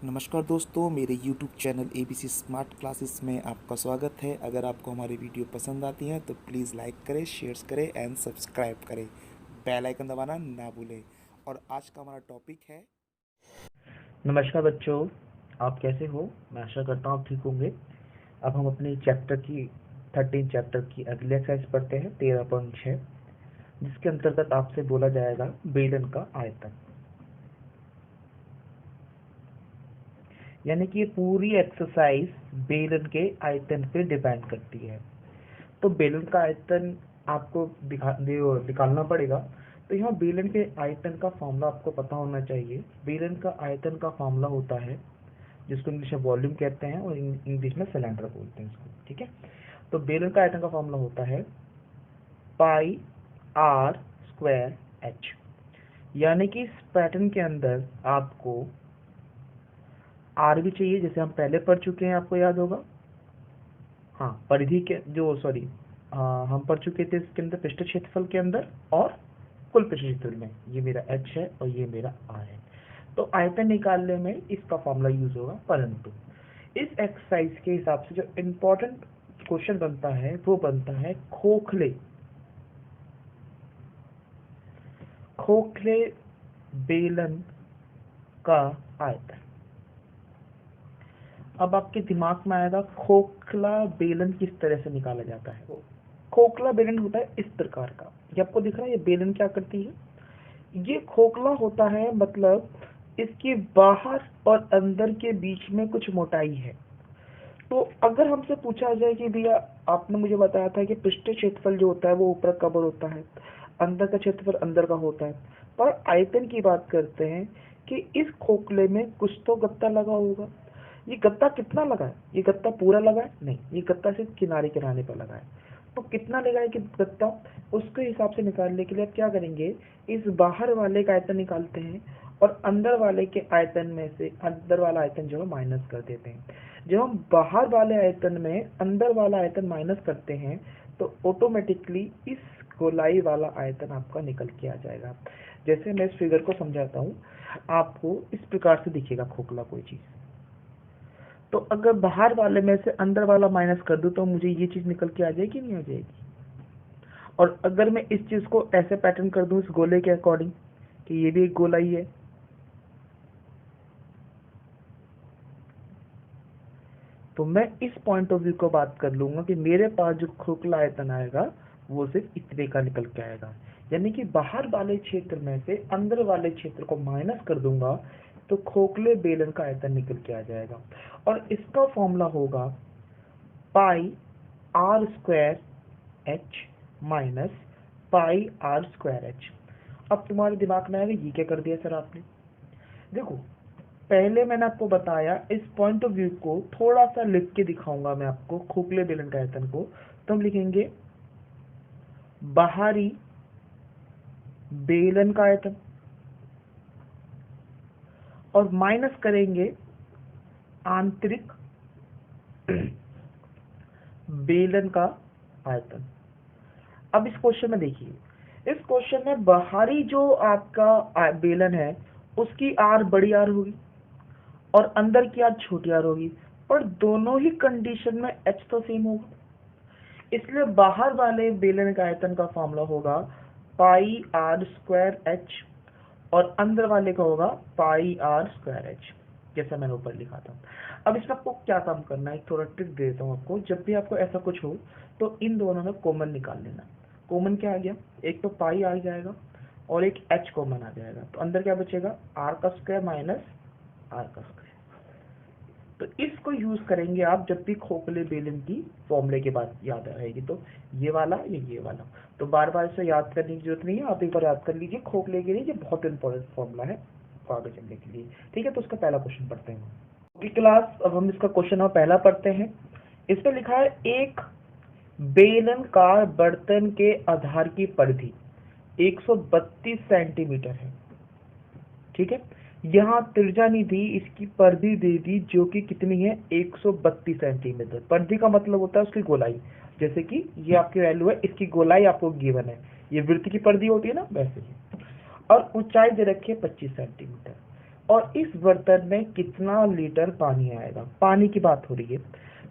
नमस्कार दोस्तों, मेरे YouTube channel ABC smart classes में आपका स्वागत है। अगर आपको हमारी वीडियो पसंद आती हैं तो प्लीज़ लाइक करें, शेयर करें एंड सब्सक्राइब करें। बेल आइकन दबाना ना भूलें। और आज का हमारा टॉपिक है। नमस्कार बच्चों, आप कैसे हो? मैं आशा करता हूँ आप ठीक होंगे। अब हम अपने चैप्टर की 13 चैप्टर की अगली एक्सरसाइज पढ़ते हैं 13.6, जिसके अंतर्गत आपसे बोला जाएगा बेलन का आयतन। यानी कि ये पूरी एक्सरसाइज बेलन के आयतन पे डिपेंड करती है। तो बेलन का आयतन आपको निकालना पड़ेगा। तो यहाँ बेलन के आयतन का फॉर्मूला आपको पता होना चाहिए। बेलन का आयतन का फॉर्मूला होता है, जिसको इंग्लिश में वॉल्यूम कहते हैं और इंग्लिश में सिलेंडर बोलते हैं इसको। ठीक है, तो बेलन का आयतन का फॉर्मूला होता है पाई आर स्क्वायर एच। यानी कि इस पैटर्न के अंदर आपको आर भी चाहिए, जैसे हम पहले पढ़ चुके हैं, आपको याद होगा। हाँ, परिधि के जो सॉरी हम पढ़ चुके थे इसके अंदर पृष्ठ क्षेत्रफल के अंदर और कुल पृष्ठ क्षेत्रफल में। ये मेरा एच है और ये मेरा आर है। तो आयतन निकालने में इसका फॉर्मूला यूज होगा, परंतु इस एक्सरसाइज के हिसाब से जो इम्पोर्टेंट क्वेश्चन बनता है वो बनता है खोखले खोखले बेलन का आयतन। अब आपके दिमाग में आएगा खोखला बेलन किस तरह से निकाला जाता है। खोखला बेलन होता है इस प्रकार का। ये आपको दिख रहा है, ये बेलन क्या करती है, ये खोखला होता है, मतलब इसके बाहर और अंदर के बीच में कुछ मोटाई है। तो अगर हमसे पूछा जाए कि भैया आपने मुझे बताया था कि पृष्ठ क्षेत्रफल जो होता है वो ऊपर कवर होता है, अंदर का क्षेत्रफल अंदर का होता है, पर आयतन की बात करते हैं कि इस खोखले में कुछ तो गत्ता लगा होगा। ये गत्ता कितना लगा है? ये गत्ता पूरा लगा है? नहीं, ये गत्ता सिर्फ किनारे किनारे पर लगा है। तो कितना लगा है कि गत्ता, उसके हिसाब से निकालने के लिए आप क्या करेंगे, इस बाहर वाले का आयतन निकालते हैं और अंदर वाले के आयतन में से अंदर वाला आयतन जो है माइनस कर देते हैं। जब हम बाहर वाले आयतन में अंदर वाला आयतन माइनस करते हैं तो ऑटोमेटिकली इस गोलाई वाला आयतन आपका निकल के आ जाएगा। जैसे मैं इस फिगर को समझाता हूँ, आपको इस प्रकार से दिखेगा खोखला कोई चीज। तो अगर बाहर वाले में से अंदर वाला माइनस कर दूं तो मुझे ये चीज निकल के आ जाएगी, नहीं आ जाएगी? और अगर मैं इस चीज को ऐसे पैटर्न कर दूं इस गोले के अकॉर्डिंग कि ये भी एक गोला ही है, तो मैं इस पॉइंट ऑफ व्यू को बात कर लूंगा कि मेरे पास जो खोखला आयतन आएगा वो सिर्फ इतने का निकल के आएगा। यानी कि बाहर वाले क्षेत्र में से अंदर वाले क्षेत्र को माइनस कर दूंगा तो खोखले बेलन का आयतन निकल के आ जाएगा। और इसका फॉर्मूला होगा pi r square h minus pi r square h. अब तुम्हारे दिमाग में आएगा ये क्या कर दिया सर आपने। देखो, पहले मैंने आपको बताया, इस पॉइंट ऑफ व्यू को थोड़ा सा लिख के दिखाऊंगा मैं आपको खोखले बेलन का आयतन को। तो हम लिखेंगे बाहरी बेलन का आयतन और माइनस करेंगे आंतरिक बेलन का आयतन। अब इस क्वेश्चन में देखिए, इस क्वेश्चन में बाहरी जो आपका बेलन है उसकी आर बड़ी आर होगी और अंदर की आर छोटी आर होगी, पर दोनों ही कंडीशन में एच तो सेम होगा। इसलिए बाहर वाले बेलन का आयतन का फॉर्मूला होगा पाई आर स्क्वायर एच और अंदर वाले का होगा पाई आर स्क्वायर एच, जैसा मैंने ऊपर लिखा था। अब इसमें आपको क्या काम करना है, एक थोड़ा ट्रिक दे देता हूँ आपको। जब भी आपको ऐसा कुछ हो तो इन दोनों में कॉमन निकाल लेना। कॉमन क्या आ गया, एक तो पाई आ जाएगा और एक एच कॉमन आ जाएगा, तो अंदर क्या बचेगा, आर का स्क्वायर माइनस आर का स्क्वायर। तो इसको यूज करेंगे आप जब भी खोखले बेलन की फॉर्मूले के बाद याद आएगी, तो ये वाला ये वाला। तो बार बार इसे याद करने की जरूरत नहीं है, आप एक बार याद कर लीजिए। खोखले के लिए ये बहुत इंपॉर्टेंट फॉर्मूला है आगे चलने के लिए। ठीक है, तो उसका पहला क्वेश्चन पढ़ते हैं ओके क्लास। अब हम इसका क्वेश्चन नंबर पहला पढ़ते हैं। इस पे लिखा है एक बेलनाकार बर्तन के आधार की परिधि 132 सेंटीमीटर है। ठीक है, यहाँ त्रिज्या निधि इसकी परिधि दे दी जो कि कितनी है, 132 सेंटीमीटर। परिधि का मतलब होता है उसकी गोलाई। जैसे कि ये आपकी वैल्यू है, इसकी गोलाई आपको गिवन है, ये वृत्त की परिधि होती है ना, वैसे ही। और ऊंचाई दे रखी है 25 सेंटीमीटर। और इस बर्तन में कितना लीटर पानी आएगा। पानी की बात हो रही है।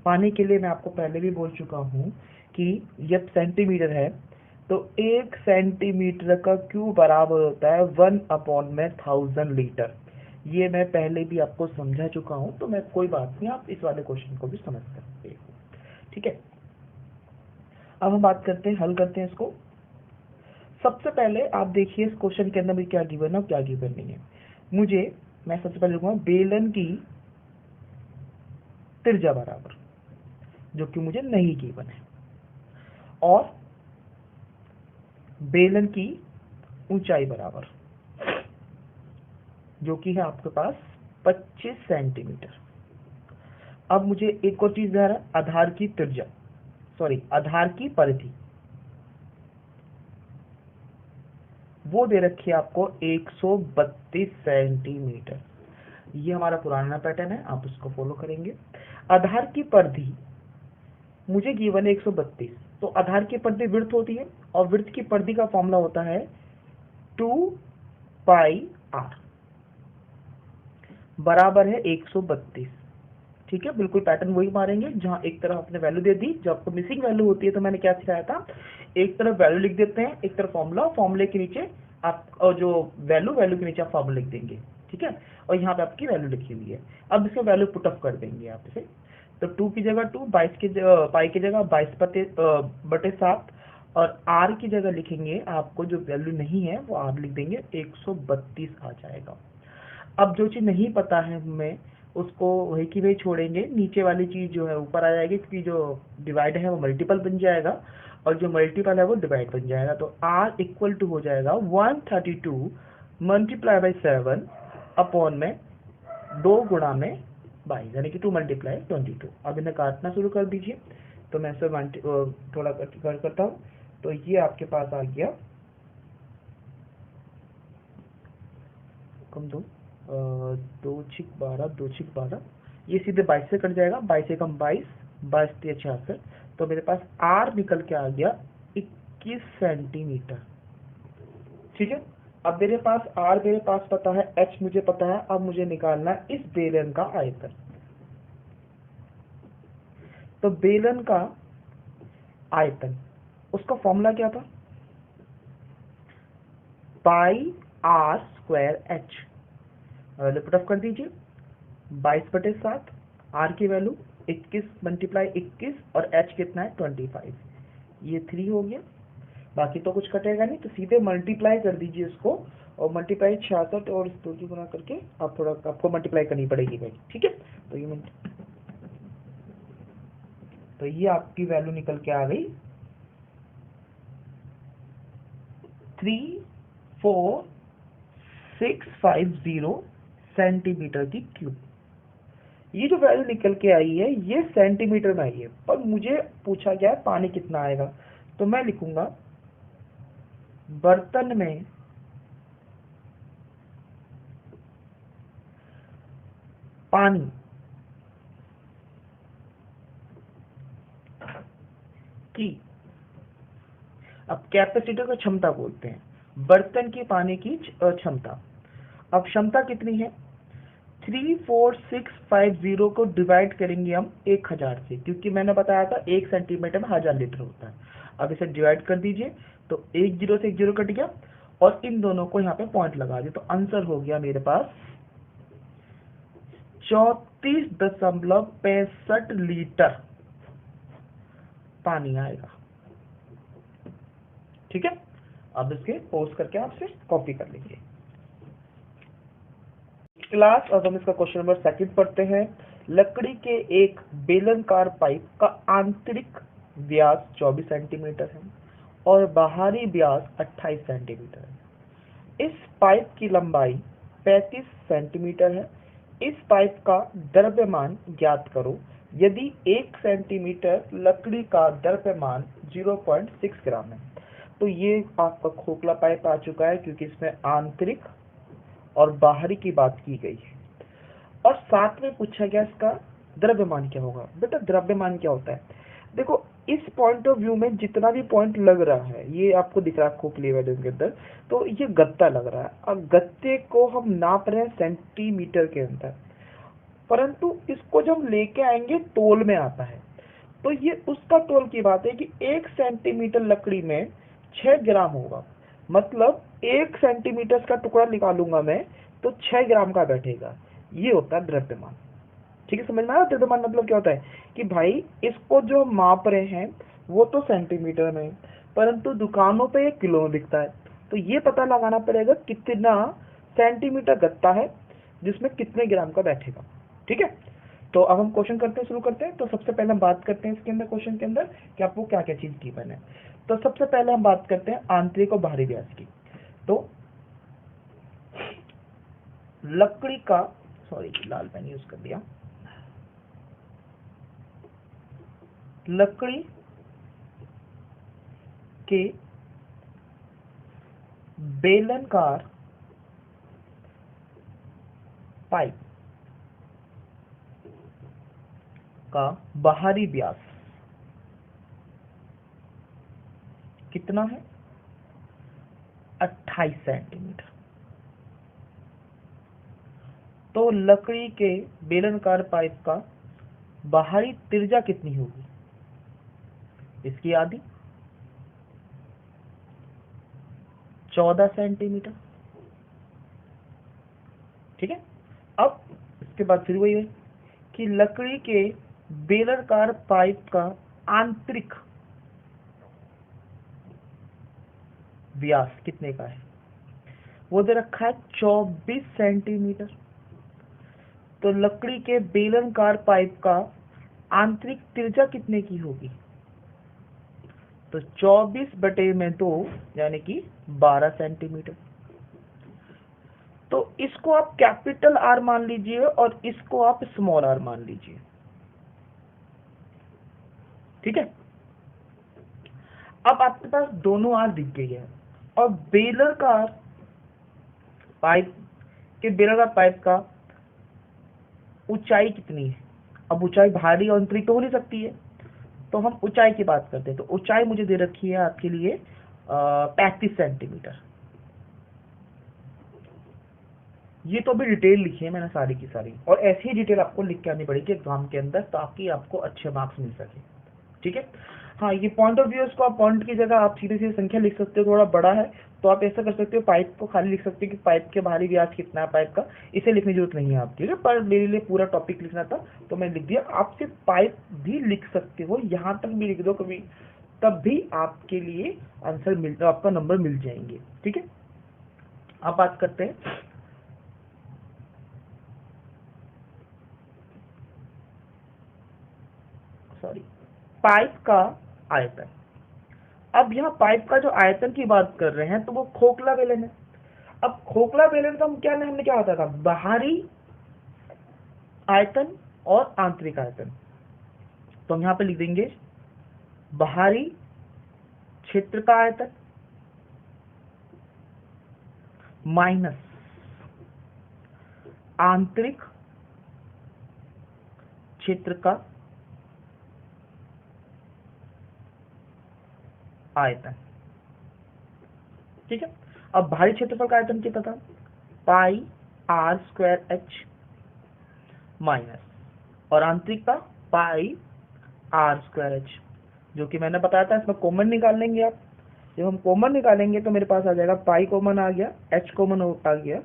पानी के लिए मैं आपको पहले भी बोल चुका हूँ कि जब सेंटीमीटर है तो 1 सेंटीमीटर का क्यूब बराबर होता है 1/1000 लीटर। ये मैं पहले भी आपको समझा चुका हूँ, तो मैं कोई बात नहीं, आप इस वाले क्वेश्चन को भी समझ सकते हो। ठीक है, अब हम बात करते हैं, हल करते हैं इसको। सबसे पहले आप देखिए इस क्वेश्चन के अंदर भी क्या गिवन है और क्या गिवन नहीं है। मैं सबसे पहले लिखूंगा बेलन की त्रिज्या बराबर, जो कि मुझे नहीं गिवन है, और बेलन की ऊंचाई बराबर, जो कि है आपके पास 25 सेंटीमीटर। अब मुझे एक और चीज दे रहा है, आधार की त्रिज्या, सॉरी आधार की परिधि, वो दे रखी है आपको 132 सेंटीमीटर। ये हमारा पुराना पैटर्न है, आप उसको फॉलो करेंगे। आधार की परिधि मुझे गिवन है 132, तो आधार की परिधि वृत्त होती है, और वृत्त की परिधि का फॉर्मूला होता है 2πr बराबर है 132। ठीक है, बिल्कुल पैटर्न वही मारेंगे। जहां एक तरफ आपने वैल्यू दे दी, जब आपको मिसिंग वैल्यू होती है तो मैंने क्या सिखाया था, एक तरफ वैल्यू लिख देते हैं, एक तरफ फॉर्मूला, फॉर्मूले के नीचे आप जो वैल्यू के नीचे आप फॉर्मूला लिख देंगे। ठीक है, और यहाँ पे आपकी वैल्यू लिखी हुई है। अब इसका वैल्यू पुट अप कर देंगे आप इसे, तो 2 की जगह 2, 22 की पाई की जगह 22/7, और आर की जगह लिखेंगे, आपको जो वैल्यू नहीं है वो आर लिख देंगे, 132 आ जाएगा। अब जो चीज नहीं पता है हमें, उसको वही की वही छोड़ेंगे, नीचे वाली चीज जो है ऊपर आ जाएगी, क्योंकि जो डिवाइड है वो मल्टीपल बन जाएगा, और जो मल्टीपल है वो डिवाइड बन जाएगा। तो r इक्वल टू हो जाएगा 132 मल्टीप्लाई बाई 7 अपॉन में 2 गुणा में 22, यानी कि 2 मल्टीप्लाई 22। अब इन्हें काटना शुरू कर दीजिए, तो मैं इसे थोड़ा करता हूँ। तो ये आपके पास आ गया, कम 2 छिक 12, 2 छिक 12, ये सीधे 22 से कट जाएगा, 22 से कम 22, 22 3 66, तो मेरे पास r निकल के आ गया 21 सेंटीमीटर। ठीक है, अब मेरे पास r मेरे पास पता है, h मुझे पता है, अब मुझे निकालना है इस बेलन का आयतन। तो बेलन का आयतन, उसका फॉर्मूला क्या था, पाई r square h। Put up कर दीजिए, 22/7, r की वैल्यू 21 मल्टीप्लाई 21, और h कितना है 25, ये 3 हो गया। बाकी तो कुछ कटेगा नहीं, तो सीधे मल्टीप्लाई कर दीजिए इसको, और मल्टीप्लाई 66 और इस 2 की गुना करके आप थोड़ा आपको मल्टीप्लाई करनी पड़ेगी भाई। ठीक है, तो ये आपकी वैल्यू निकल के आ गई 34650 सेंटीमीटर की क्यूब। ये जो वैल्यू निकल के आई है ये सेंटीमीटर में आई है, पर मुझे पूछा गया है पानी कितना आएगा, तो मैं लिखूंगा बर्तन में पानी की, अब कैपेसिटर को क्षमता बोलते हैं, बर्तन की पानी की क्षमता। अब क्षमता कितनी है, 34650 को डिवाइड करेंगे हम 1000 से, क्योंकि मैंने बताया था 1 सेंटीमीटर में 1000 लीटर होता है। अब इसे डिवाइड कर दीजिए, तो 1 0 से 1 0 कट गया, और इन दोनों को यहाँ पे पॉइंट लगा दिए, तो आंसर हो गया मेरे पास 34.65 लीटर पानी आएगा। ठीक है, अब इसके पोस्ट करके आपसे कॉपी कर लीजिए क्लास। अब हम इसका क्वेश्चन नंबर 2 पढ़ते हैं। लकड़ी के एक बेलनकार पाइप का आंतरिक व्यास 24 सेंटीमीटर है और बाहरी व्यास 28 सेंटीमीटर है। इस पाइप की लंबाई 35 सेंटीमीटर है। इस पाइप का द्रव्यमान ज्ञात करो यदि 1 सेंटीमीटर लकड़ी का द्रव्यमान 0.6 ग्राम है। तो ये आपका खोखला पाइप आ चुका है, क्योंकि इसमें आंतरिक और बाहरी की बात की गई है, और साथ में पूछा गया इसका द्रव्यमान क्या होगा। बेटा द्रव्यमान क्या होता है, देखो इस पॉइंट ऑफ व्यू में जितना भी पॉइंट लग रहा है, ये आपको दिख रहा है खोखली वैल्यूज के अंदर, तो ये गत्ता लग रहा है। अब गत्ते को हम नाप रहे हैं सेंटीमीटर के अंदर, परंतु इसको जब हम लेके आएंगे तोल में आता है, तो ये उसका तोल की बात है कि 1 सेंटीमीटर लकड़ी में 6 ग्राम होगा। मतलब 1 सेंटीमीटर का टुकड़ा निकालूंगा मैं तो 6 ग्राम का बैठेगा। ये होता है द्रव्यमान। ठीक है, समझ में आया द्रव्यमान मतलब क्या होता है? कि भाई इसको जो हम माप रहे हैं वो तो सेंटीमीटर में, परंतु दुकानों पे ये किलो में बिकता है, तो ये पता लगाना पड़ेगा कितना सेंटीमीटर गत्ता है जिसमें कितने ग्राम का बैठेगा। ठीक है, तो अब हम क्वेश्चन करते शुरू करते हैं। तो सबसे पहले हम बात करते हैं इसके अंदर, क्वेश्चन के अंदर कि आपको क्या क्या चीज गिवन है। तो सबसे पहले हम बात करते हैं आंतरिक और बाहरी व्यास की। तो लकड़ी का, सॉरी लाल पेन यूज कर दिया, लकड़ी के बेलनाकार पाइप का बाहरी व्यास कितना है? 28 सेंटीमीटर। तो लकड़ी के बेलनाकार पाइप का बाहरी त्रिज्या कितनी होगी? इसकी आधी, 14 सेंटीमीटर। ठीक है, अब इसके बाद फिर वही है कि लकड़ी के बेलनाकार पाइप का आंतरिक व्यास कितने का है? वो दे रखा है 24 सेंटीमीटर। तो लकड़ी के बेलनाकार पाइप का आंतरिक त्रिज्या कितने की होगी? तो 24/2 यानी कि 12 सेंटीमीटर। तो इसको आप कैपिटल आर मान लीजिए और इसको आप स्मॉल आर मान लीजिए। ठीक है, अब आपके पास दोनों आर दिख गई है और बेलनाकार पाइप के बेलनाकार पाइप का ऊंचाई कितनी है? अब ऊंचाई भारी और आंतरिक तो हो नहीं सकती है, तो हम ऊंचाई की बात करते हैं। तो ऊंचाई मुझे दे रखी है आपके लिए 35 सेंटीमीटर। ये तो अभी डिटेल लिखी है मैंने सारी की सारी, और ऐसी ही डिटेल आपको लिख के आनी पड़ेगी एग्जाम के अंदर ताकि आपको अच्छे मार्क्स मिल सके। ठीक है, हाँ ये पॉइंट ऑफ व्यू, इसको आप पॉइंट की जगह आप सीधे सीधे संख्या लिख सकते हो, थोड़ा बड़ा है तो आप ऐसा कर सकते हो, पाइप को खाली लिख सकते हो कि पाइप के बाहरी व्यास कितना है पाइप का, इसे लिखने की जरूरत नहीं है आपकी। ठीक है, पर मेरे लिए पूरा टॉपिक लिखना था तो मैं लिख दिया। आप सिर्फ पाइप भी लिख सकते हो, यहाँ तक भी लिख दो कभी, तब भी आपके लिए आंसर मिल, आपका नंबर मिल जाएंगे। ठीक है, अब बात करते हैं पाइप का आयतन। अब यहाँ पाइप का जो आयतन की बात कर रहे हैं तो वो खोखला बेलन है। अब खोखला बेलन का हम क्या, हमने क्या बताया था? बाहरी आयतन और आंतरिक आयतन। तो हम यहाँ पे लिख देंगे बाहरी क्षेत्र का आयतन माइनस आंतरिक क्षेत्र का आयतन। ठीक है, अब बाहरी क्षेत्रफल का आयतन कितना था? पाई आर स्क्वायर एच माइनस, और आंतरिक का पाई आर स्क्वायर एच, जो कि मैंने बताया था इसमें कॉमन निकाल लेंगे आप। जब हम कॉमन निकालेंगे तो मेरे पास आ जाएगा पाई कॉमन आ गया, एच कॉमन आ गया,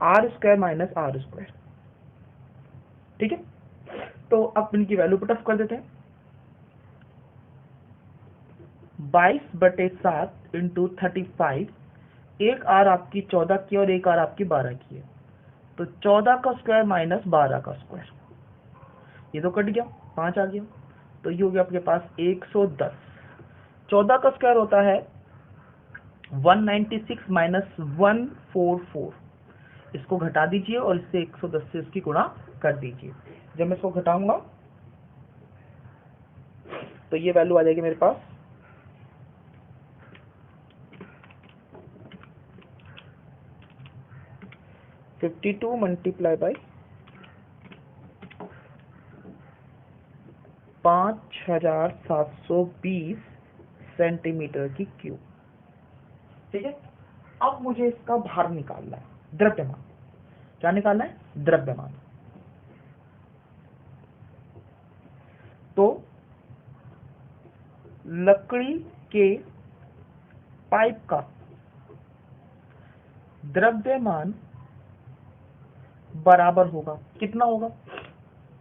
R square minus R square. ठीक है, तो अब इनकी वैल्यू पुट अप कर देते हैं। 22/7 इंटू 35, एक आर आपकी 14 की और एक आर आपकी 12 की है, तो 14 का स्क्वायर माइनस 12 का स्क्वायर, ये तो कट गया, 5 आ गया, तो ये हो गया आपके पास 110। 14 का स्क्वायर होता है 196 माइनस 144, इसको घटा दीजिए और इससे 110 से इसकी गुणा कर दीजिए। जब मैं इसको घटाऊंगा तो ये वैल्यू आ जाएगी मेरे पास 52 मल्टीप्लाई बाई 5720 सेंटीमीटर की क्यूब। ठीक है, अब मुझे इसका भार निकालना है, द्रव्यमान। क्या निकालना है? द्रव्यमान। तो लकड़ी के पाइप का द्रव्यमान बराबर होगा, कितना होगा?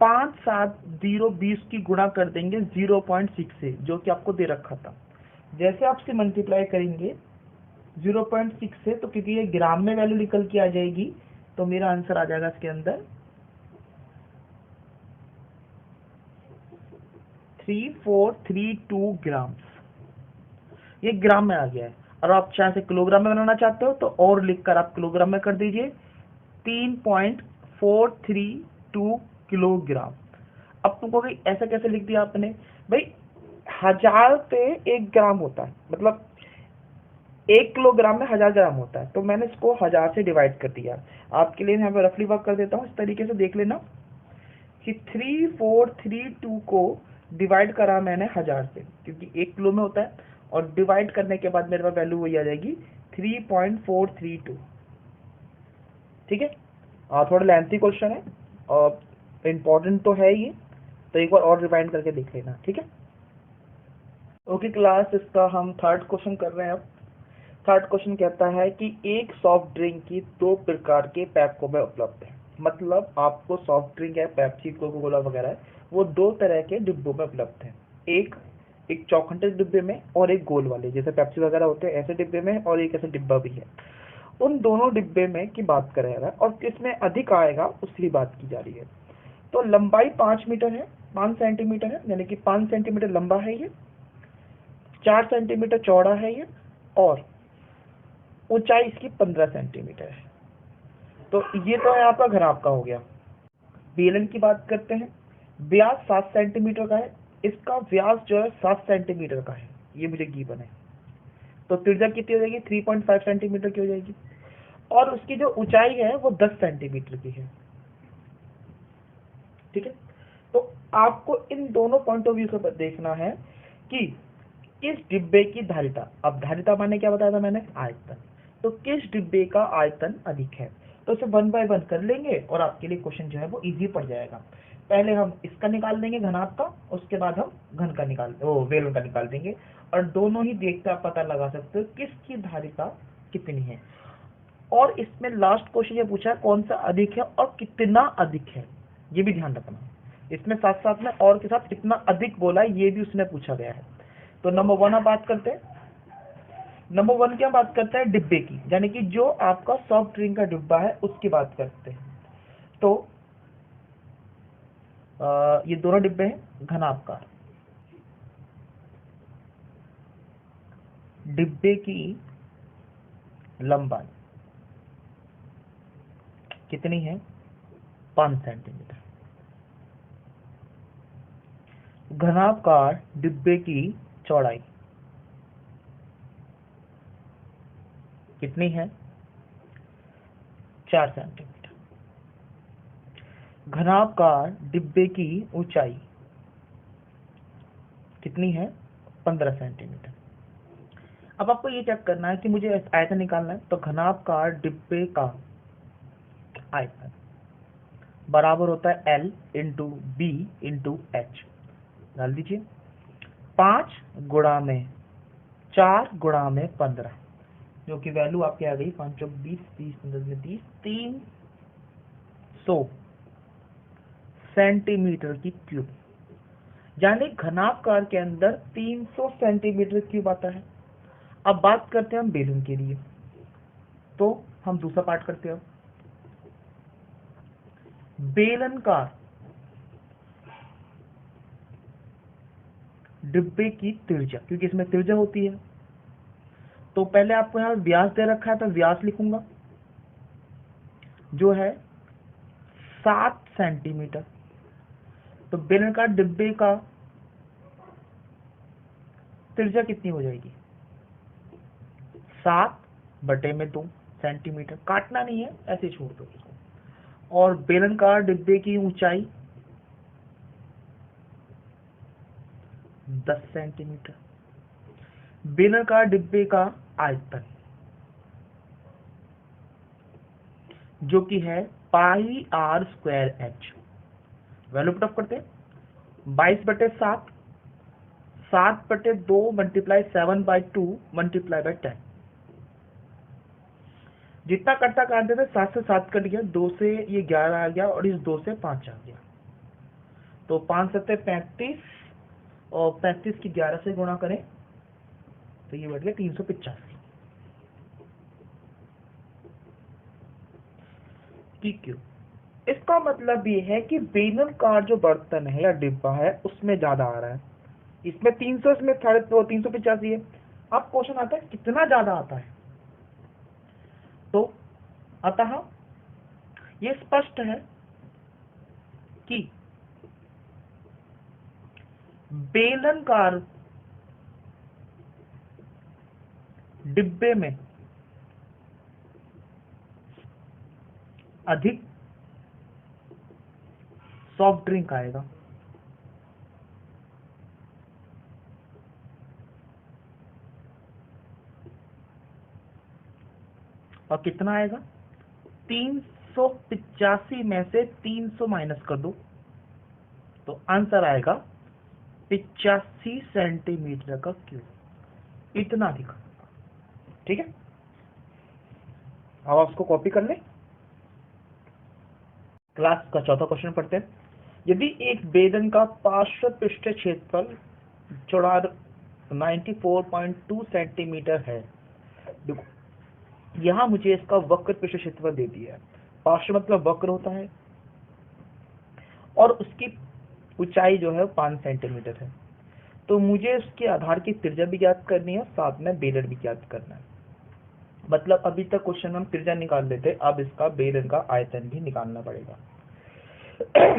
5720 की गुणा कर देंगे 0.6 से, जो कि आपको दे रखा था। जैसे आपसे मल्टीप्लाई करेंगे 0.6 से, तो क्योंकि ये ग्राम में वैल्यू निकल के आ जाएगी, तो मेरा आंसर आ जाएगा इसके अंदर 3432 ग्राम। ये ग्राम में आ गया है। और आप चाहे से किलोग्राम में बनाना चाहते हो तो और लिखकर आप किलोग्राम में कर दीजिए, 3.432 किलोग्राम। अब तुमको भाई ऐसा कैसे लिख दिया आपने? भाई 1000 पे 1 ग्राम होता है, मतलब 1 किलोग्राम में 1000 ग्राम होता है, तो मैंने इसको 1000 से डिवाइड कर दिया। आपके लिए यहाँ पे रफली वर्क कर देता हूँ, इस तरीके से देख लेना कि 3432 को डिवाइड करा मैंने 1000 से, क्योंकि 1 किलो में होता है, और डिवाइड करने के बाद मेरे पास वैल्यू वही आ जाएगी 3.432। ठीक है, थोड़ा लेंथी क्वेश्चन है और इम्पोर्टेंट तो है ये, तो एक बार और रिवाइंड करके देख लेना। ठीक है, ओके क्लास, इसका हम थर्ड क्वेश्चन कर रहे हैं। अब थर्ड क्वेश्चन कहता है कि एक सॉफ्ट ड्रिंक की 2 प्रकार के पैकों में उपलब्ध है। मतलब आपको सॉफ्ट ड्रिंक है, पेप्सी, कोका कोला वगैरह है, वो 2 तरह के डिब्बों में उपलब्ध है। एक चौखंटे डिब्बे में और एक गोल वाले, जैसे पेप्सी वगैरह होते हैं ऐसे डिब्बे में, और एक ऐसा डिब्बा भी है। उन दोनों डिब्बे में की बात कर रहा है, और किसमें अधिक आएगा उसकी बात की जा रही है। तो लंबाई 5 मीटर है, 5 सेंटीमीटर है, यानी कि 5 सेंटीमीटर लंबा है ये, 4 सेंटीमीटर चौड़ा है ये, और ऊंचाई इसकी 15 सेंटीमीटर है। तो ये तो है आपका घनाभ का हो गया। बेलन की बात करते हैं, व्यास 7 सेंटीमीटर का है, इसका व्यास जो है 7 सेंटीमीटर का है, ये मुझे गिवन है। तो त्रिज्या कितनी हो जाएगी? 3.5 सेंटीमीटर की हो जाएगी, और उसकी जो ऊंचाई है वो 10 सेंटीमीटर की है। ठीक है, तो आपको इन दोनों पॉइंट ऑफ व्यू से देखना है कि किस डिब्बे की धारिता, अब धारिता माने क्या बताया था मैंने? आयतन। तो किस डिब्बे का आयतन अधिक है, तो इसे 1 बाय 1 कर लेंगे और आपके लिए क्वेश्चन जो है वो इजी पड़ जाएगा। पहले हम इसका निकाल देंगे घनाभ का, उसके बाद हम घन का बेलन का निकाल देंगे, और दोनों ही देखते आप पता लगा सकते हो किसकी धारिता कितनी है। और इसमें लास्ट क्वेश्चन ये पूछा है कौन सा अधिक है और कितना अधिक है, ये भी ध्यान रखना। इसमें साथ साथ में और के साथ कितना अधिक बोला है ये भी उसमें पूछा गया है। तो नंबर 1 आप बात करते हैं। नंबर 1 क्या बात करता है? डिब्बे की, यानी कि जो आपका सॉफ्ट ड्रिंक का डिब्बा है उसकी बात करते हैं। तो ये दोनों डिब्बे हैं घनाभकार। डिब्बे की लंबाई कितनी है? 5 सेंटीमीटर। घनाभकार डिब्बे की चौड़ाई कितनी है? 4 सेंटीमीटर। घनाभकार डिब्बे की ऊंचाई कितनी है? 15 सेंटीमीटर। अब आपको ये चेक करना है कि मुझे आयतन निकालना है, तो घनाभकार डिब्बे का आयतन बराबर होता है L into B into H. डाल दीजिए, 5 गुणा में 4 गुणा में 15, जो कि वैल्यू आपकी आ गई 5 चौक 20, 30 15 में 30, 300 सेंटीमीटर की क्यूब। यानी घनाभकार के अंदर 300 सेंटीमीटर क्यूब आता है। अब बात करते हैं हम बेलन के लिए, तो हम दूसरा पार्ट करते हैं। बेलन का डिब्बे की त्रिज्या, क्योंकि इसमें त्रिज्या होती है, तो पहले आपको यहां व्यास दे रखा है, तो व्यास लिखूंगा जो है 7 सेंटीमीटर। तो बेलन का डिब्बे का त्रिज्या कितनी हो जाएगी? 7/2 सेंटीमीटर। काटना नहीं है, ऐसे छोड़ दो इसको। और बेलन का डिब्बे की ऊंचाई 10 सेंटीमीटर। बेलनाकार डिब्बे का आयतन जो कि है pi r square h, value put up करते हैं 22/7, 7/2 मल्टीप्लाई 7/2 मल्टीप्लाई बाई 10। जितना कटता काटते थे 7 से 7 कट गया, 2 से ये 11 आ गया और इस 2 से 5 आ गया, तो 5 7 35 और 35 की 11 से गुणा करें तो ये बढ़ गया 385। ठीक है, इसका मतलब ये है कि बेलनाकार जो बर्तन है या डिब्बा है उसमें ज्यादा आ रहा है, इसमें 300, इसमें 385 है। अब क्वेश्चन आता है कितना ज्यादा आता है, तो अतः ये स्पष्ट है कि बेलनाकार डिब्बे में अधिक सॉफ्ट ड्रिंक आएगा। और कितना आएगा, 385 में से 300 माइनस कर दो तो आंसर आएगा 85 सेंटीमीटर का क्यूब, इतना अधिक। ठीक है, अब आप उसको कॉपी कर लें। क्लास का चौथा क्वेश्चन पढ़ते हैं। यदि एक बेलन का पार्श्व पृष्ठ क्षेत्रफल चौड़ा 94.2 सेंटीमीटर है, देखो यहां मुझे इसका वक्र पृष्ठ क्षेत्रफल दे दिया है। पार्श्व मतलब वक्र होता है और उसकी ऊंचाई जो है 5 सेंटीमीटर है, तो मुझे उसके आधार की त्रिज्या भी ज्ञात करनी है, साथ में बेलन भी ज्ञात करना है। मतलब अभी तक क्वेश्चन हम त्रिज्या निकाल लेते, अब इसका बेलन का आयतन भी निकालना पड़ेगा।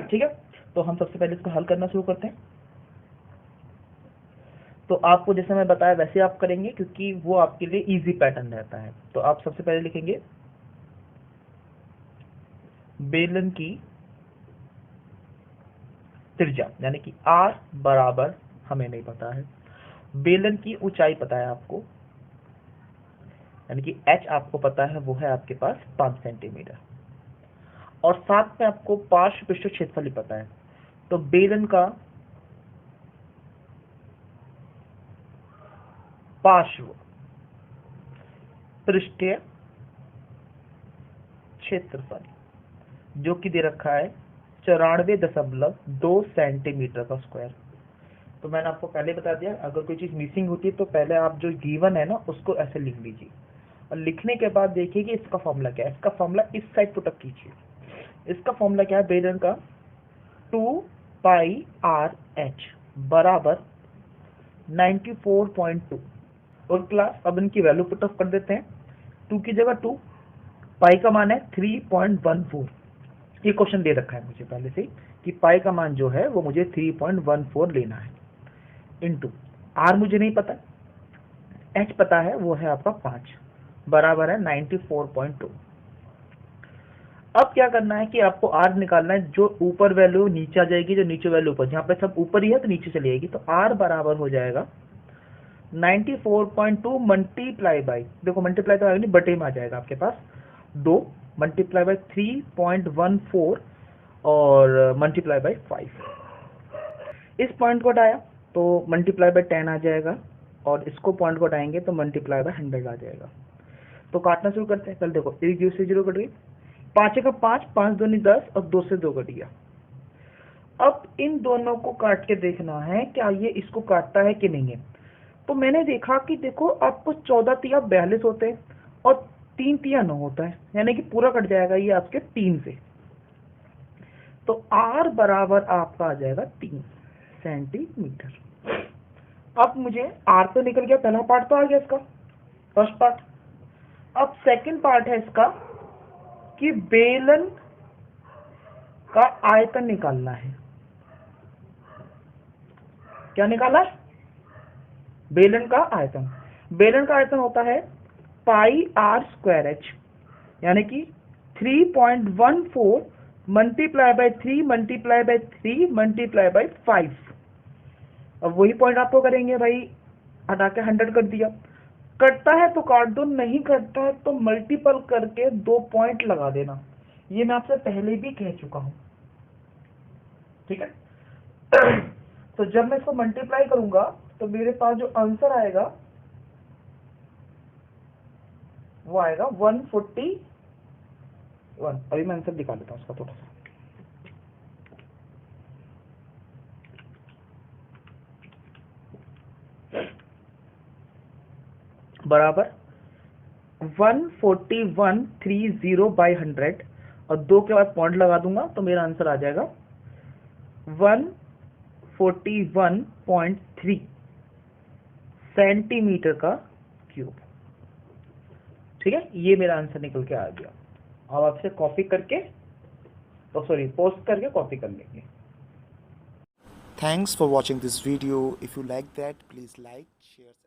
ठीक है, तो हम सबसे पहले इसको हल करना शुरू करते हैं। तो आपको जैसे मैं बताया वैसे आप करेंगे, क्योंकि वो आपके लिए इजी पैटर्न रहता है। तो आप सबसे पहले लिखेंगे बेलन की त्रिज्या, यानी कि r बराबर हमें नहीं पता है, बेलन की ऊंचाई पता है आपको, यानी कि h आपको पता है, वो है आपके पास 5 सेंटीमीटर, और साथ में आपको पार्श्व पृष्ठ क्षेत्रफल ही पता है। तो बेलन का पार्श्व पृष्ठीय क्षेत्रफल जो कि दे रखा है 94.2 सेंटीमीटर का स्क्वायर। तो मैंने आपको पहले बता दिया, अगर कोई चीज मिसिंग होती है तो पहले आप जो गिवन है ना उसको ऐसे लिख लीजिए, और लिखने के बाद देखिए कि इसका फॉर्मूला क्या है। इसका फॉर्मूला इस साइड पुट अप कीजिए। इसका फॉर्मूला क्या है, बेलन का 2 पाई आर एच बराबर 94.2। और क्लास अब इनकी वैल्यू पुट अप कर देते हैं। 2 की जगह 2, पाई का मान है 3.14। ये क्वेश्चन दे रखा है मुझे पहले से कि पाई का मान जो है वो मुझे 3.14 लेना है, इनटू आर मुझे नहीं पता, एच पता है, वो है आपका 5, बराबर है 94.2। अब क्या करना है कि आपको आर निकालना है, जो ऊपर वैल्यू नीचे आ जाएगी, जो नीचे वैल्यू ऊपर, जहाँ पे सब ऊपर ही है तो नीचे चली जाएगी। तो आर बराबर हो जाएगा 94.2 मल्टीप्लाई बाई, देखो मल्टीप्लाई तो आएगा नहीं, बटे में आ जाएगा आपके पास 2 मल्टीप्लाई बाई 3.14 और मल्टीप्लाई बाई 5। इस पॉइंट को हटाया तो मल्टीप्लाई बाई 10 आ जाएगा, और इसको पॉइंट को हटाएंगे तो मल्टीप्लाई बाई 100 आ जाएगा। तो काटना शुरू करते हैं। पहले देखो 1 0 से 0 कट गई, 5 का 5, 5 दूनी 10 और 2 से 2 कट गया। अब इन दोनों को काट के देखना है क्या ये इसको काटता है कि नहीं है। तो मैंने देखा कि देखो आपको 14 तिया 42 होते हैं और 3 तिया 9 होता है, यानी कि पूरा कट जाएगा ये आपके 3 से। तो R बराबर आपका आ जाएगा 3 सेंटीमीटर। अब मुझे R तो निकल गया, पहला पार्ट तो आ गया इसका, फर्स्ट पार्ट। अब सेकंड पार्ट है इसका कि बेलन का आयतन निकालना है। क्या निकालना है, बेलन का आयतन। बेलन का आयतन होता है पाई आर स्क्वायर एच, यानी कि 3.14 multiply by 3 multiply by 3 multiply by 5, अब वही पॉइंट आपको करेंगे भाई, हटा के 100 कर दिया। कटता है तो काट दो, नहीं कटता है तो मल्टीपल करके 2 पॉइंट लगा देना। ये मैं आपसे पहले भी कह चुका हूं, ठीक है। तो जब मैं इसको मल्टीप्लाई करूंगा तो मेरे पास जो आंसर आएगा वो आएगा 141। अभी मैं आंसर दिखा देता हूँ उसका थोड़ा सा। बराबर 14130/100 और 2 के बाद पॉइंट लगा दूंगा तो मेरा आंसर आ जाएगा 141.3 सेंटीमीटर का क्यूब। ठीक है, ये मेरा आंसर निकल के आ गया। अब आपसे कॉपी करके, सॉरी, पोस्ट करके कॉपी कर लेंगे। Thanks for watching this video. If you like that, please like, share.